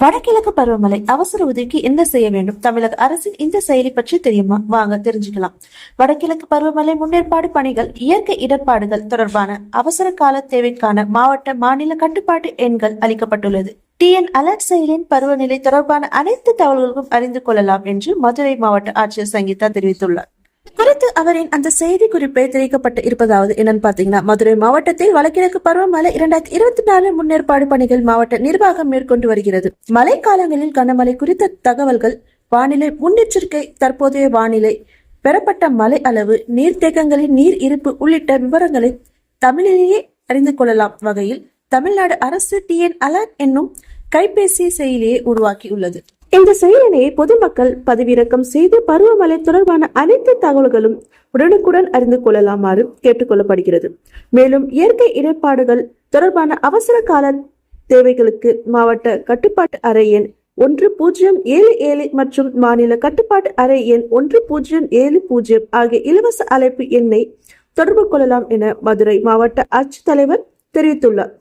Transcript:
வடகிழக்கு பருவமழை அவசர உதவிக்கு என்ன செய்ய வேண்டும்? தமிழக அரசின் இந்த செயலி பற்றி தெரியுமா? வாங்க தெரிஞ்சுக்கலாம். வடகிழக்கு பருவமழை முன்னேற்பாடு பணிகள், இயற்கை இடர்பாடுகள் தொடர்பான அவசர கால தேவைக்கான மாவட்ட, மாநில கட்டுப்பாட்டு எண்கள் அளிக்கப்பட்டுள்ளது. டிஎன் அலர்ட் செயலியின் பருவநிலை தொடர்பான அனைத்து தகவல்களுக்கும் அறிந்து கொள்ளலாம் என்று மதுரை மாவட்ட ஆட்சியர் சங்கீதா தெரிவித்துள்ளார். குறித்து அவரின் அந்த செய்தி குறிப்பை தெரிவிக்கப்பட்டு இருப்பதாவது என்னன்னு பாத்தீங்கன்னா, மதுரை மாவட்டத்தில் வடகிழக்கு பருவமழை 2024 முன்னேற்பாடு பணிகள் மாவட்ட நிர்வாகம் மேற்கொண்டு வருகிறது. மழை காலங்களில் கனமழை குறித்த தகவல்கள், வானிலை முன்னெச்சரிக்கை, தற்போதைய வானிலை, பெறப்பட்ட மழை அளவு, நீர்த்தேக்கங்களின் நீர் இருப்பு உள்ளிட்ட விவரங்களை தமிழிலேயே அறிந்து கொள்ளலாம் வகையில் தமிழ்நாடு அரசு டிஎன் அலர்ட் என்னும் கைபேசி செயலியை உருவாக்கியுள்ளது. இந்த செயலியை பொதுமக்கள் பதிவிறக்கம் செய்து பருவமழை தொடர்பான அனைத்து தகவல்களும் உடனுக்குடன் அறிந்து கொள்ளலாமாறு கேட்டுக்கொள்ளப்படுகிறது. மேலும் இயற்கை இடர்பாடுகள் தொடர்பான அவசர கால தேவைகளுக்கு மாவட்ட கட்டுப்பாட்டு அறை எண் 1077 மற்றும் மாநில கட்டுப்பாட்டு அறை எண் 1070 ஆகிய இலவச அழைப்பு எண்ணை தொடர்பு கொள்ளலாம் என மதுரை மாவட்ட ஆட்சித்தலைவர் தெரிவித்துள்ளார்.